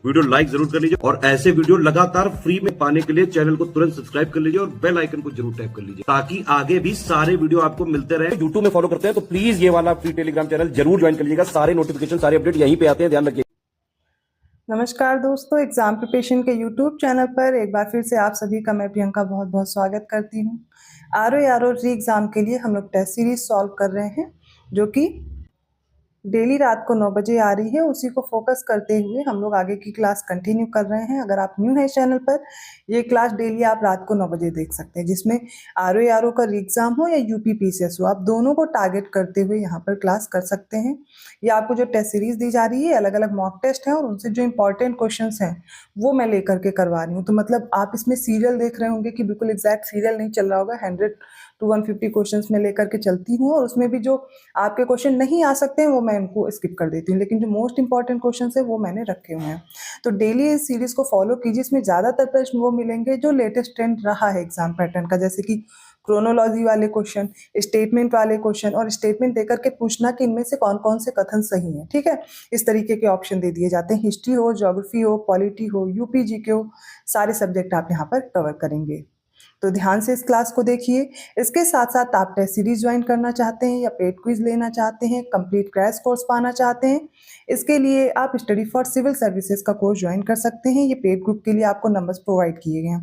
Video like जरूर कर लीजिए और ऐसे वीडियो लगातार फ्री में पाने के लिए चैनल को तुरंत सब्सक्राइब कर लीजिए और बेल आइकन को जरूर टैप कर लीजिए ताकि आगे भी सारे वीडियो आपको मिलते रहे। यूट्यूब में फॉलो करते हैं तो प्लीज ये वाला फ्री टेलीग्राम चैनल जरूर ज्वाइन कर लीजिएगा। सारे नोटिफिकेशन सारे अपडेट यहीं पे आते हैं, ध्यान रखिए। नमस्कार दोस्तों, एग्जाम प्रिपरेशन के यूट्यूब चैनल पर एक बार फिर से आप सभी का मैं प्रियंका बहुत बहुत स्वागत करती हूँ। आरओ री एग्ज़ाम के लिए हम लोग टेस्ट सीरीज सॉल्व कर रहे हैं जो कि डेली रात को 9 बजे आ रही है। उसी को फोकस करते हुए हम लोग आगे की क्लास कंटिन्यू कर रहे हैं। अगर आप न्यू हैं चैनल पर, ये क्लास डेली आप रात को 9 बजे देख सकते हैं, जिसमें आरओ का री एग्ज़ाम हो या यूपी पीसीएस हो, आप दोनों को टारगेट करते हुए यहाँ पर क्लास कर सकते हैं। ये आपको जो टेस्ट सीरीज दी जा रही है, अलग अलग मॉक टेस्ट हैं और उनसे जो इंपॉर्टेंट क्वेश्चन हैं वो मैं लेकर के करवा रही हूँ। तो मतलब आप इसमें सीरियल देख रहे होंगे कि बिल्कुल एग्जैक्ट सीरियल नहीं चल रहा होगा। 100 to 150 क्वेश्चंस में लेकर के चलती हूँ और उसमें भी जो आपके क्वेश्चन नहीं आ सकते हैं वो मैं उनको स्किप कर देती हूँ, लेकिन जो मोस्ट इंपॉर्टेंट क्वेश्चन है वो मैंने रखे हुए हैं। तो डेली इस सीरीज को फॉलो कीजिए। इसमें ज़्यादातर प्रश्न वो मिलेंगे जो लेटेस्ट ट्रेंड रहा है एग्जाम पैटर्न का, जैसे कि क्रोनोलॉजी वाले क्वेश्चन, स्टेटमेंट वाले क्वेश्चन और स्टेटमेंट देकर के पूछना कि इनमें से कौन कौन से कथन सही हैं। ठीक है, इस तरीके के ऑप्शन दे दिए जाते हैं। हिस्ट्री हो, ज्योग्राफी हो, पॉलिटी हो, यूपी जीके हो, सारे सब्जेक्ट आप यहाँ पर कवर करेंगे। तो ध्यान से इस क्लास को देखिए। इसके साथ साथ आप टेस्ट सीरीज ज्वाइन करना चाहते हैं या पेड क्विज लेना चाहते हैं, कंप्लीट क्रैश कोर्स पाना चाहते हैं, इसके लिए आप स्टडी फॉर सिविल सर्विसेज का कोर्स ज्वाइन कर सकते हैं। ये पेड ग्रुप के लिए आपको नंबर्स प्रोवाइड किए गए हैं।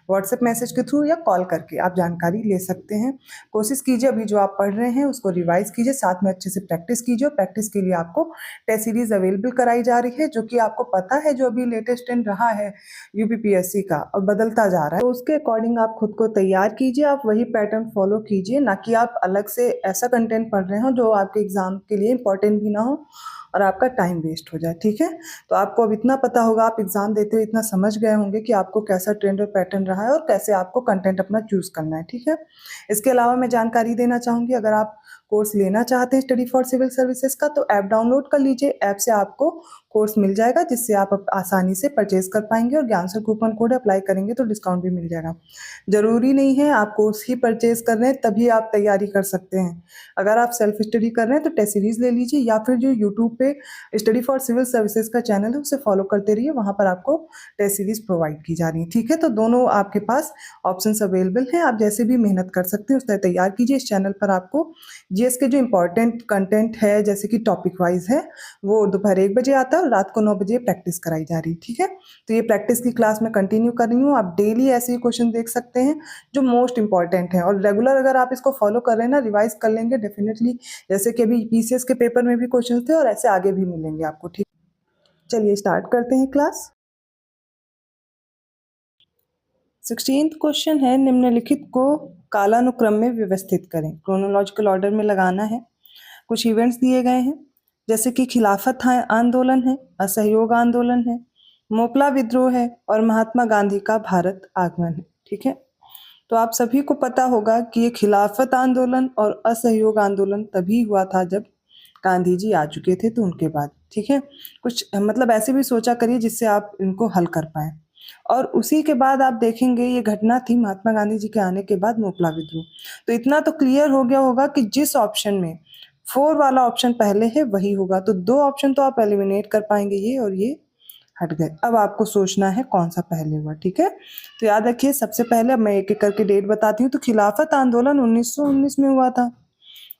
व्हाट्सएप मैसेज के थ्रू या कॉल करके आप जानकारी ले सकते हैं। कोशिश कीजिए अभी जो आप पढ़ रहे हैं उसको रिवाइज कीजिए, साथ में अच्छे से प्रैक्टिस कीजिए। और प्रैक्टिस के लिए आपको टेस्ट सीरीज अवेलेबल कराई जा रही है, जो कि आपको पता है जो अभी लेटेस्ट ट्रेंड रहा है यूपीपीएससी का और बदलता जा रहा है, तो उसके अकॉर्डिंग आप खुद को तैयार कीजिए। आप वही पैटर्न फॉलो कीजिए, ना कि आप अलग से ऐसा कंटेंट पढ़ रहे हो जो आपके एग्जाम के लिए इंपॉर्टेंट भी ना हो और आपका टाइम वेस्ट हो जाए। ठीक है, तो आपको अब इतना पता होगा, आप एग्जाम देते हुए इतना समझ गए होंगे कि आपको कैसा ट्रेंड और पैटर्न रहा है और कैसे आपको कंटेंट अपना चूज करना है। ठीक है, इसके अलावा मैं जानकारी देना चाहूँगी, अगर आप कोर्स लेना चाहते हैं स्टडी फॉर सिविल सर्विसेज का, तो ऐप डाउनलोड कर लीजिए। ऐप से आपको कोर्स मिल जाएगा, जिससे आप आसानी से परचेज कर पाएंगे और ज्ञान सर कूपन कोड अप्लाई करेंगे तो डिस्काउंट भी मिल जाएगा। जरूरी नहीं है आप कोर्स ही परचेज कर रहे हैं तभी आप तैयारी कर सकते हैं। अगर आप सेल्फ स्टडी कर रहे हैं तो टेस्ट सीरीज ले लीजिए, या फिर जो यूट्यूब पे स्टडी फॉर सिविल सर्विसेज का चैनल है उसे फॉलो करते रहिए, वहां पर आपको टेस्ट सीरीज प्रोवाइड की जा रही है। ठीक है, तो दोनों आपके पास ऑप्शंस अवेलेबल हैं, आप जैसे भी मेहनत कर सकते हैं उस तरह तैयार कीजिए। इस चैनल पर आपको जीएस के जो इंपॉर्टेंट कंटेंट है, जैसे कि टॉपिक वाइज है, वो दोपहर 1 बजे आता है और रात को 9 बजे प्रैक्टिस कराई जा रही है। ठीक है, तो ये प्रैक्टिस की क्लास में कंटिन्यू कर रही हूँ। आप डेली ऐसे ही क्वेश्चन देख सकते हैं जो मोस्ट इंपॉर्टेंट है, और रेगुलर अगर आप इसको फॉलो कर रहे हैं ना, रिवाइज कर लेंगे डेफिनेटली, जैसे कि अभी पीसीएस के पेपर में भी क्वेश्चन थे और ऐसे आगे भी मिलेंगे आपको। ठीक, चलिए स्टार्ट करते हैं क्लास। 16th क्वेश्चन है, निम्नलिखित को कालानुक्रम में व्यवस्थित करें। क्रोनोलॉजिकल ऑर्डर में लगाना है। कुछ इवेंट्स दिए गए हैं, जैसे कि खिलाफत आंदोलन है, असहयोग आंदोलन है, मोपला विद्रोह है और महात्मा गांधी का भारत आगमन है। ठीक है, तो आप सभी को पता होगा कि ये खिलाफत आंदोलन और असहयोग आंदोलन तभी हुआ था जब गांधी जी आ चुके थे, तो उनके बाद। ठीक है, कुछ मतलब ऐसे भी सोचा करिए जिससे आप इनको हल कर पाए। और उसी के बाद आप देखेंगे ये घटना थी महात्मा गांधी जी के आने के बाद मोपला विद्रोह। तो इतना तो क्लियर हो गया होगा कि जिस ऑप्शन में 4 वाला ऑप्शन पहले है वही होगा, तो 2 ऑप्शन तो आप एलिमिनेट कर पाएंगे, ये और ये हट गए। अब आपको सोचना है कौन सा पहले हुआ। ठीक है, तो याद रखिए, सबसे पहले अब मैं एक एक करके डेट बताती हूँ। तो खिलाफत आंदोलन 1919 में हुआ था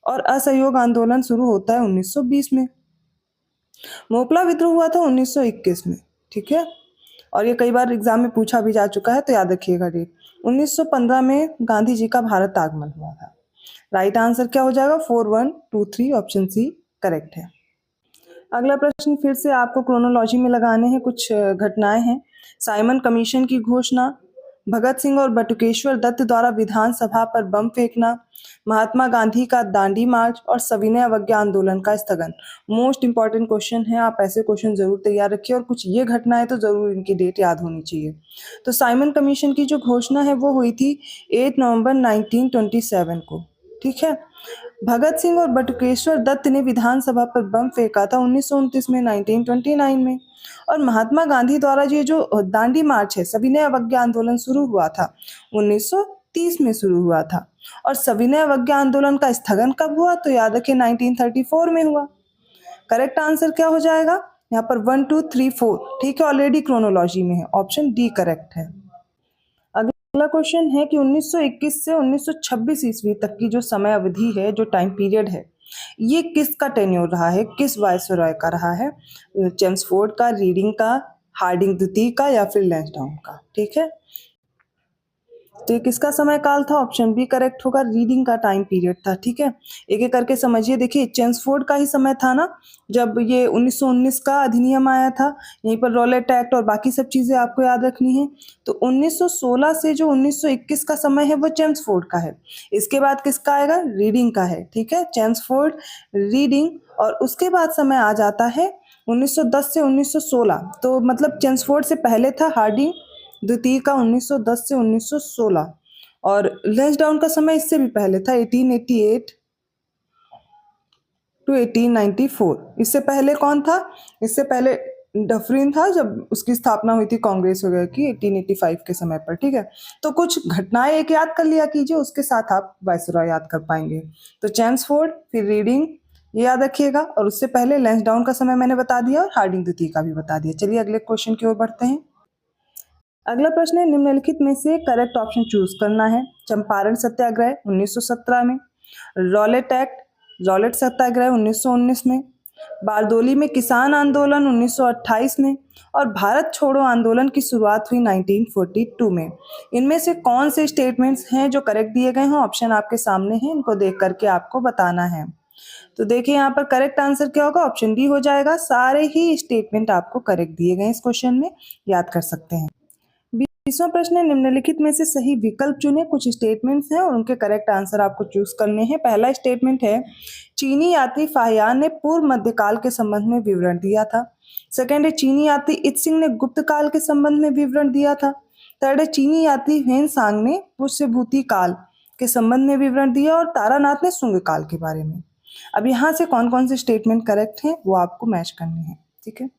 और असहयोग आंदोलन शुरू होता है 1920 में। मोपला विद्रोह हुआ था 1921 में। ठीक है, और ये कई बार एग्जाम में पूछा भी जा चुका है, तो याद रखिएगा डेट। 1915 में गांधी जी का भारत आगमन हुआ था। राइट आंसर क्या हो जाएगा? 4123, ऑप्शन सी करेक्ट है। अगला प्रश्न फिर से आपको क्रोनोलॉजी में लगाने हैं। कुछ घटनाएं हैं। साइमन कमीशन की घोषणा, भगत सिंह और बटुकेश्वर दत्त द्वारा विधानसभा पर बम फेंकना, महात्मा गांधी का दांडी मार्च और सविनय अवज्ञा आंदोलन का स्थगन। मोस्ट इंपॉर्टेंट क्वेश्चन है, आप ऐसे क्वेश्चन जरूर तैयार रखिए, और कुछ ये घटनाएं तो जरूर इनकी डेट याद होनी चाहिए। तो साइमन कमीशन की जो घोषणा है वो हुई थी 8 नवंबर 1927 को। ठीक है, भगत सिंह और बटुकेश्वर दत्त ने विधानसभा पर बम फेंका था 1929 में, 1929 में। और महात्मा गांधी द्वारा ये जो दांडी मार्च है, सविनय अवज्ञा आंदोलन शुरू हुआ था 1930 में शुरू हुआ था। और सविनय अवज्ञा आंदोलन का स्थगन कब हुआ? तो याद रखिए 1934 में हुआ। करेक्ट आंसर क्या हो जाएगा? यहाँ पर 1 2 3 4, ठीक है, ऑलरेडी क्रोनोलॉजी में है, ऑप्शन डी करेक्ट है। अगला क्वेश्चन है कि 1921 से 1926 ईस्वी तक की जो समय अवधि है, जो टाइम पीरियड है, ये किसका टेन्योर रहा है, किस वायसरॉय का रहा है? चेम्सफोर्ड का, रीडिंग का, हार्डिंग द्वितीय का, या फिर लैंसडाउन का? ठीक है, तो ये किसका समय काल था? ऑप्शन बी करेक्ट होगा, रीडिंग का टाइम पीरियड था। ठीक है, एक एक करके समझिए। देखिए, चेम्सफोर्ड का ही समय था ना, जब ये 1919 का अधिनियम आया था। यहीं पर रॉलेट एक्ट और बाकी सब चीजें आपको याद रखनी है। तो 1916 से जो 1921 का समय है वो चेम्सफोर्ड का है। इसके बाद किसका आएगा? रीडिंग का है। ठीक है, चेम्सफोर्ड, रीडिंग, और उसके बाद समय आ जाता है 1910 से 1916। तो मतलब चेम्सफोर्ड से पहले था हार्डिंग द्वितीय का 1910 से 1916, और लैंसडाउन का समय इससे भी पहले था 1888 टू 1894। इससे पहले कौन था? इससे पहले डफरिन था, जब उसकी स्थापना हुई थी कांग्रेस वगैरह की 1885 के समय पर। ठीक है, तो कुछ घटनाएं एक याद कर लिया कीजिए, उसके साथ आप वायसरॉय याद कर पाएंगे। तो चेम्सफोर्ड, फिर रीडिंग, ये याद रखिएगा, और उससे पहले लैंसडाउन का समय मैंने बता दिया और हार्डिंग द्वितीय का भी बता दिया। चलिए अगले क्वेश्चन की ओर बढ़ते हैं। अगला प्रश्न है, निम्नलिखित में से करेक्ट ऑप्शन चूज करना है। चंपारण सत्याग्रह 1917 में, रॉलेट एक्ट, रॉलेट सत्याग्रह 1919 में, बारदोली में किसान आंदोलन 1928 में, और भारत छोड़ो आंदोलन की शुरुआत हुई 1942 में। इनमें से कौन से स्टेटमेंट्स हैं जो करेक्ट दिए गए हैं? ऑप्शन आपके सामने हैं, इनको देख करके आपको बताना है। तो देखिए, यहाँ पर करेक्ट आंसर क्या होगा? ऑप्शन डी हो जाएगा। सारे ही स्टेटमेंट आपको करेक्ट दिए गए इस क्वेश्चन में, याद कर सकते हैं। 20वां प्रश्न है, निम्नलिखित में से सही विकल्प चुने। कुछ स्टेटमेंट्स हैं और उनके करेक्ट आंसर आपको चूज करने हैं। पहला स्टेटमेंट है, चीनी यात्री फाहियान ने पूर्व मध्यकाल के संबंध में विवरण दिया था। सेकंड है, चीनी यात्री इत्सिंग ने गुप्त काल के संबंध में विवरण दिया था। थर्ड है, चीनी यात्री ह्वेनसांग ने पुष्यभूति काल के संबंध में विवरण दिया, और तारानाथ ने सुंग काल के बारे में। अब यहाँ से कौन कौन से स्टेटमेंट करेक्ट हैं वो आपको मैच करने हैं। ठीक है,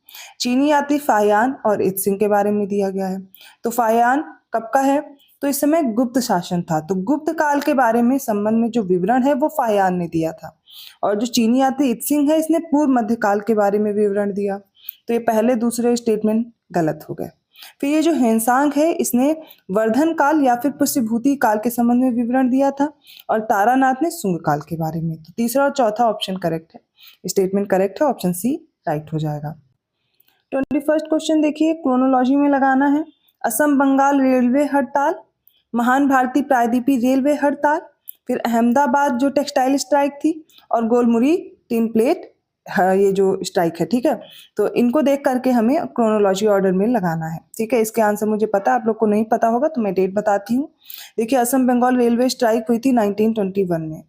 चीनी यात्री फाहियान और इत्सिंग के बारे में दिया गया है। तो फाहियान कब का है? तो इस समय गुप्त शासन था, तो गुप्त काल के बारे में संबंध में जो विवरण है वो फाहियान ने दिया था। और जो चीनी यात्री इत्सिंग है, इसने पूर्व मध्यकाल के बारे में विवरण दिया। तो ये पहले दूसरे स्टेटमेंट गलत हो गए। फिर ये जो ह्वेनसांग है, इसने वर्धन काल या फिर पुष्यभूति काल के संबंध में विवरण दिया था, और तारानाथ ने सुंग काल के बारे में। तो तीसरा और चौथा ऑप्शन करेक्ट है, स्टेटमेंट करेक्ट है, ऑप्शन सी राइट हो जाएगा। 21st क्वेश्चन देखिए, क्रोनोलॉजी में लगाना है। असम बंगाल रेलवे हड़ताल, महान भारतीय प्रायद्वीपीय रेलवे हड़ताल, फिर अहमदाबाद जो टेक्सटाइल स्ट्राइक थी, और गोलमुरी टिन प्लेट ये जो स्ट्राइक है। ठीक है, तो इनको देख करके हमें क्रोनोलॉजी ऑर्डर में लगाना है। ठीक है, इसके आंसर मुझे पता है, आप लोग को नहीं पता होगा तो मैं डेट बताती हूँ। देखिए, असम बंगाल रेलवे स्ट्राइक हुई थी 1921 में।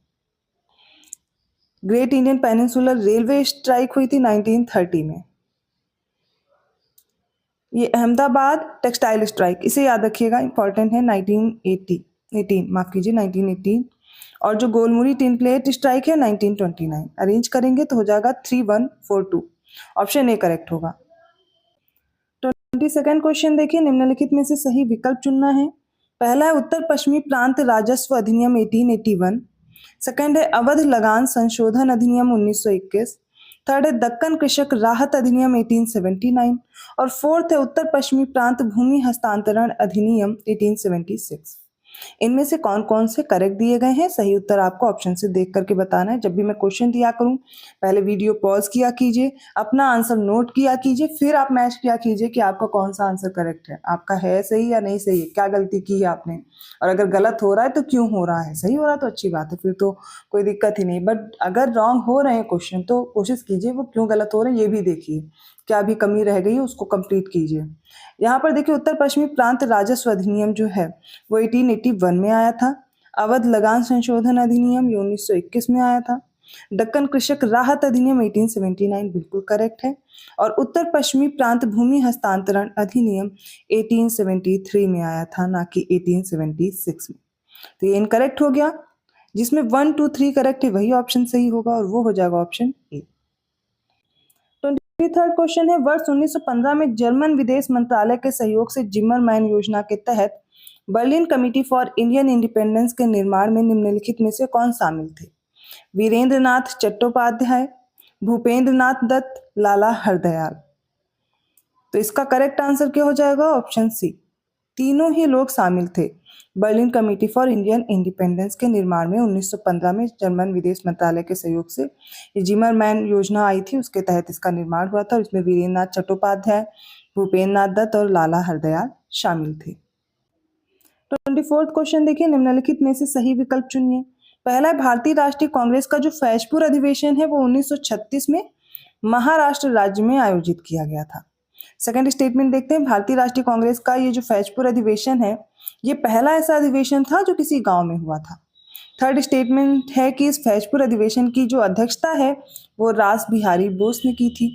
Great Indian peninsular railway strike हुई थी 1930 में। ये अहमदाबाद टेक्सटाइल स्ट्राइक, इसे याद रखिएगा, इंपॉर्टेंट है, 1918, और जो गोलमुरी टिन प्लेट स्ट्राइक है 1929। अरेंज करेंगे तो हो जाएगा 3142, ऑप्शन ए करेक्ट होगा। 22nd क्वेश्चन देखिए, निम्नलिखित में से सही विकल्प चुनना है। पहला है उत्तर पश्चिमी प्रांत राजस्व अधिनियम 1881। सेकंड है अवध लगान संशोधन अधिनियम 1921। थर्ड है दक्कन कृषक राहत अधिनियम 1879, और फोर्थ है उत्तर पश्चिमी प्रांत भूमि हस्तांतरण अधिनियम 1876। इनमें से कौन कौन से करेक्ट दिए गए हैं? सही उत्तर आपको ऑप्शन से देख करके बताना है। जब भी मैं क्वेश्चन दिया करूं, पहले वीडियो पॉज किया कीजिए, अपना आंसर नोट किया कीजिए, फिर आप मैच किया कीजिए कि आपका कौन सा आंसर करेक्ट है, आपका है सही या नहीं सही है, क्या गलती की है आपने, और अगर गलत हो रहा है तो क्यों हो रहा है। सही हो रहा है तो अच्छी बात है, फिर तो कोई दिक्कत ही नहीं। बट अगर रॉन्ग हो रहे हैं क्वेश्चन, तो कोशिश कीजिए वो क्यों गलत हो रहे हैं ये भी देखिए, क्या भी कमी रह गई है उसको कंप्लीट कीजिए। यहाँ पर देखिए, उत्तर पश्चिमी प्रांत राजस्व अधिनियम जो है वो 1881 में आया था। अवध लगान संशोधन अधिनियम ये 1921 में आया था। दक्कन कृषक राहत अधिनियम 1879 बिल्कुल करेक्ट है, और उत्तर पश्चिमी प्रांत भूमि हस्तांतरण अधिनियम 1873 में आया था, ना कि 1876 में। तो ये इनकरेक्ट हो गया। जिसमें 1 2 3 करेक्ट है वही ऑप्शन सही होगा, और वो हो जाएगा ऑप्शन ए। 23rd क्वेश्चन है, वर्ष 1915 में जर्मन विदेश मंत्रालय के सहयोग से जिमरमैन योजना के तहत Berlin committee for Indian independence के निर्माण में निम्नलिखित में से कौन शामिल थे? वीरेंद्र नाथ चट्टोपाध्याय, भूपेंद्र नाथ दत्त, लाला हरदयाल। तो इसका करेक्ट आंसर क्या हो जाएगा? Option C. तीनों ही लोग शामिल थे Berlin committee for Indian independence के निर्माण में। 1915 में जर्मन विदेश मंत्रालय के सहयोग से ये जिमरमैन योजना आई थी, उसके तहत इसका निर्माण हुआ था और इसमें वीरेंद्र नाथ चट्टोपाध्याय, भूपेंद्र नाथ दत्त और लाला हरदयाल शामिल थे। 24th क्वेश्चन देखिए, निम्नलिखित में से सही विकल्प चुनिए। पहला है, भारतीय राष्ट्रीय कांग्रेस का जो फैजपुर अधिवेशन है वो 1936 में महाराष्ट्र राज्य में आयोजित किया गया था। सेकंड स्टेटमेंट देखते हैं, भारतीय राष्ट्रीय कांग्रेस का ये जो फैजपुर अधिवेशन है ये पहला ऐसा अधिवेशन था जो किसी गांव में हुआ था। थर्ड स्टेटमेंट है कि इस फैजपुर अधिवेशन की जो अध्यक्षता है वो रास बिहारी बोस ने की थी।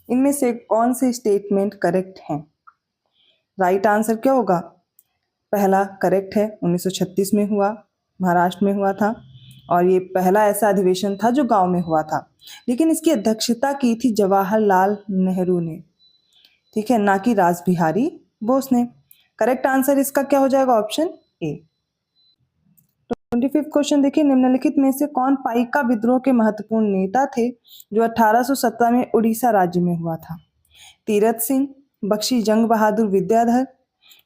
इनमें से कौन से स्टेटमेंट करेक्ट हैं? राइट आंसर क्या होगा? पहला करेक्ट है, 1936 में हुआ, महाराष्ट्र में हुआ था और ये पहला ऐसा अधिवेशन था जो गांव में हुआ था, लेकिन इसकी अध्यक्षता की थी जवाहरलाल नेहरू ने, ठीक है, ना कि रास बिहारी बोस ने। करेक्ट आंसर इसका क्या हो जाएगा? Option A. 25th क्वेश्चन देखिए, निम्नलिखित में से कौन पाइका विद्रोह के महत्वपूर्ण नेता थे जो 1817 में उड़ीसा राज्य में हुआ था? तीरथ सिंह, बख्शी जंग बहादुर विद्याधर,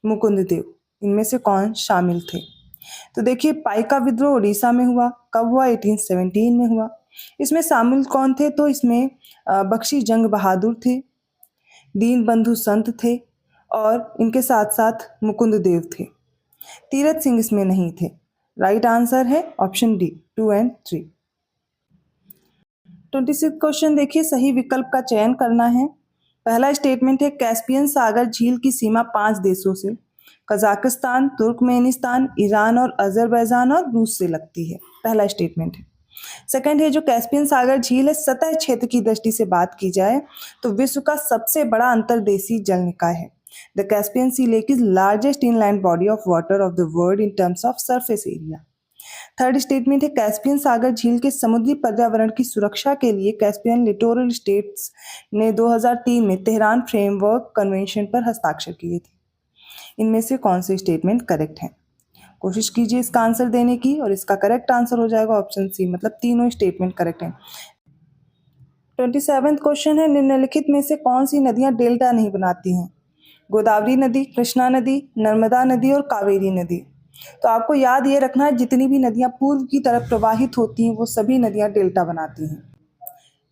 मुकुंद देव, इनमें से कौन शामिल थे? तो देखिए, पाइका विद्रोह उड़ीसा में हुआ, कब हुआ? 1817 में हुआ। इसमें शामिल कौन थे? तो इसमें बख्शी जंग बहादुर थे, दीन बंधु संत थे और इनके साथ साथ मुकुंद देव थे। तीरथ सिंह इसमें नहीं थे। राइट आंसर है ऑप्शन डी, 2 और 3। 26 क्वेश्चन देखिए, सही विकल्प का चयन करना है। पहला स्टेटमेंट है, कैस्पियन सागर झील की सीमा 5 देशों से कजाकिस्तान, तुर्कमेनिस्तान, ईरान और अजरबैजान और रूस से लगती है। पहला स्टेटमेंट है। सेकंड है, जो कैस्पियन सागर झील है सतह क्षेत्र की दृष्टि से बात की जाए तो विश्व का सबसे बड़ा अंतर्देशीय जल निकाय है। The Caspian sea lake is largest inland body of water of the world in terms of surface area. Third statement है, कैस्पियन सागर झील के समुद्री पर्यावरण की सुरक्षा के लिए कैस्पियन लिटोरल स्टेट्स ने 2003 में तेहरान फ्रेमवर्क कन्वेंशन पर हस्ताक्षर किए थे। इनमें से कौन से स्टेटमेंट करेक्ट है? कोशिश कीजिए इसका आंसर देने की और इसका करेक्ट आंसर हो जाएगा ऑप्शन सी, मतलब तीनों स्टेटमेंट करेक्ट हैं। 27th क्वेश्चन है, निम्नलिखित में से कौन सी नदियां डेल्टा नहीं बनाती हैं? गोदावरी नदी, कृष्णा नदी, नर्मदा नदी और कावेरी नदी। तो आपको याद ये रखना है, जितनी भी नदियां पूर्व की तरफ प्रवाहित होती हैं वो सभी नदियां डेल्टा बनाती हैं,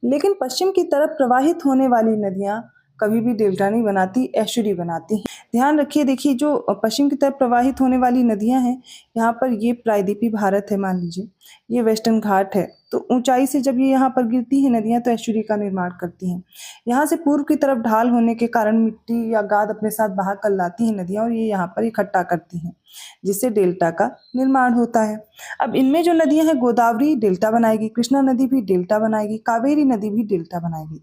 लेकिन पश्चिम की तरफ प्रवाहित होने वाली नदियां कभी भी डेल्टा नहीं बनाती, एस्चुरी बनाती हैं। ध्यान रखिए, देखिए जो पश्चिम की तरफ प्रवाहित होने वाली नदियां हैं, यहाँ पर ये प्रायद्वीपीय भारत है, मान लीजिए ये वेस्टर्न घाट है, तो ऊंचाई से जब ये यहाँ पर गिरती हैं नदियां तो एस्चुरी का निर्माण करती हैं। यहाँ से पूर्व की तरफ ढाल होने के कारण मिट्टी या गाद अपने साथ बहा कर लाती हैं नदियां और ये यहाँ पर इकट्ठा करती हैं, जिससे डेल्टा का निर्माण होता है। अब इनमें जो नदियां हैं, गोदावरी डेल्टा बनाएगी, कृष्णा नदी भी डेल्टा बनाएगी, कावेरी नदी भी डेल्टा बनाएगी,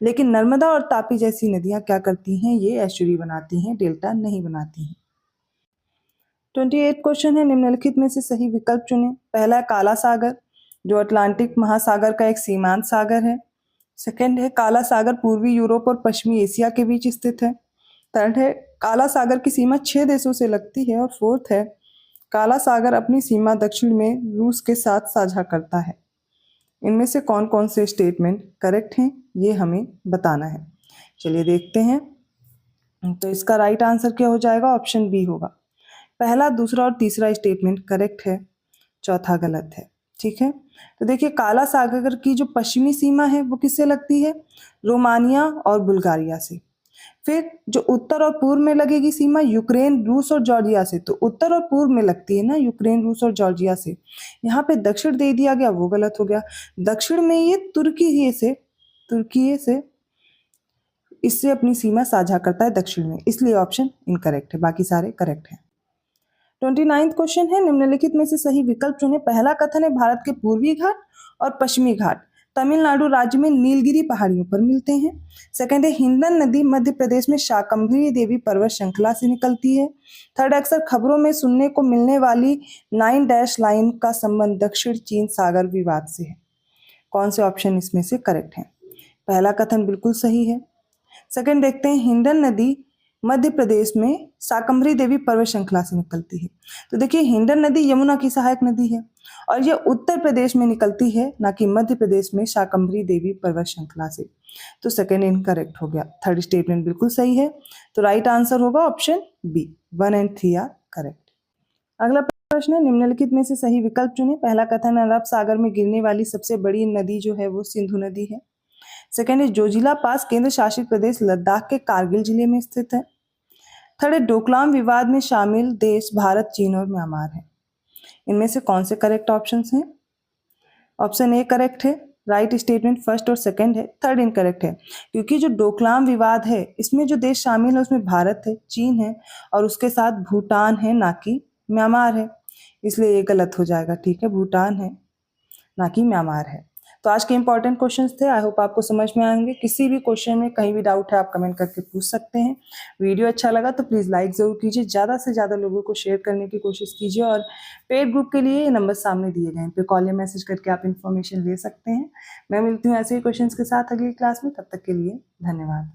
लेकिन नर्मदा और तापी जैसी नदियां क्या करती हैं? ये एस्चुरी बनाती हैं, डेल्टा नहीं बनाती हैं। 28 क्वेश्चन है, निम्नलिखित में से सही विकल्प चुनें। पहला है काला सागर, जो अटलांटिक महासागर का एक सीमांत सागर है। सेकंड है, काला सागर पूर्वी यूरोप और पश्चिमी एशिया के बीच स्थित है। थर्ड है, काला सागर की सीमा 6 देशों से लगती है और फोर्थ है, काला सागर अपनी सीमा दक्षिण में रूस के साथ साझा करता है। इनमें से कौन कौन से स्टेटमेंट करेक्ट हैं ये हमें बताना है। चलिए देखते हैं। तो इसका राइट आंसर क्या हो जाएगा? ऑप्शन बी होगा। पहला, दूसरा और तीसरा स्टेटमेंट करेक्ट है, चौथा गलत है। ठीक है, तो देखिए काला सागर की जो पश्चिमी सीमा है वो किससे लगती है? रोमानिया और बुल्गारिया से। फिर जो उत्तर और पूर्व में लगेगी सीमा, यूक्रेन, रूस और जॉर्जिया से। तो उत्तर और पूर्व में लगती है ना, यूक्रेन, रूस और जॉर्जिया से। यहाँ पे दक्षिण दे दिया गया, वो गलत हो गया। दक्षिण में ये तुर्की से इससे अपनी सीमा साझा करता है दक्षिण में, इसलिए ऑप्शन इनकरेक्ट है, बाकी सारे करेक्ट हैं। 29th क्वेश्चन है, निम्नलिखित में से सही विकल्प चुनें। पहला कथन है, भारत के पूर्वी घाट और पश्चिमी घाट तमिलनाडु राज्य में नीलगिरी पहाड़ियों पर मिलते हैं। सेकंड है, हिंदन नदी मध्य प्रदेश में शाकंभरी देवी पर्वत श्रृंखला से निकलती है। थर्ड, अक्सर खबरों में सुनने को मिलने वाली 9 डैश लाइन का संबंध दक्षिण चीन सागर विवाद से है। कौन से ऑप्शन इसमें से करेक्ट है? पहला कथन बिल्कुल सही है। सेकंड देखते हैं, हिंडन नदी मध्य प्रदेश में शाकंभरी देवी पर्वत श्रृंखला से निकलती है? तो देखिए, हिंडन नदी यमुना की सहायक नदी है और यह उत्तर प्रदेश में निकलती है, ना कि मध्य प्रदेश में शाकंभरी देवी पर्वत श्रृंखला से। तो सेकेंड इनकरेक्ट हो गया। थर्ड स्टेटमेंट बिल्कुल सही है। तो राइट आंसर होगा ऑप्शन बी। 1 और 3 आर करेक्ट। अगला प्रश्न है, निम्नलिखित में से सही विकल्प चुनें। पहला कथन है, अरब सागर में गिरने वाली सबसे बड़ी नदी जो है वो सिंधु नदी है। सेकेंड है, जोजिला पास केंद्र शासित प्रदेश लद्दाख के कारगिल जिले में स्थित है। थर्ड है, डोकलाम विवाद में शामिल देश भारत, चीन और म्यांमार है। इनमें से कौन से करेक्ट ऑप्शंस हैं? ऑप्शन ए करेक्ट है, राइट स्टेटमेंट फर्स्ट और सेकंड है। थर्ड इनकरेक्ट है, क्योंकि जो डोकलाम विवाद है इसमें जो देश शामिल है उसमें भारत है, चीन है और उसके साथ भूटान है, ना कि म्यांमार है, इसलिए ये गलत हो जाएगा। ठीक है, भूटान है ना कि म्यांमार है। तो आज के इंपॉर्टेंट क्वेश्चंस थे। आई होप आपको समझ में आएंगे। किसी भी क्वेश्चन में कहीं भी डाउट है आप कमेंट करके पूछ सकते हैं। वीडियो अच्छा लगा तो प्लीज़ लाइक ज़रूर कीजिए, ज़्यादा से ज़्यादा लोगों को शेयर करने की कोशिश कीजिए और पेड ग्रुप के लिए ये नंबर सामने दिए गए हैं, पे कॉल या मैसेज करके आप इन्फॉर्मेशन ले सकते हैं। मैं मिलती हूँ ऐसे ही क्वेश्चन के साथ अगली क्लास में। तब तक के लिए धन्यवाद।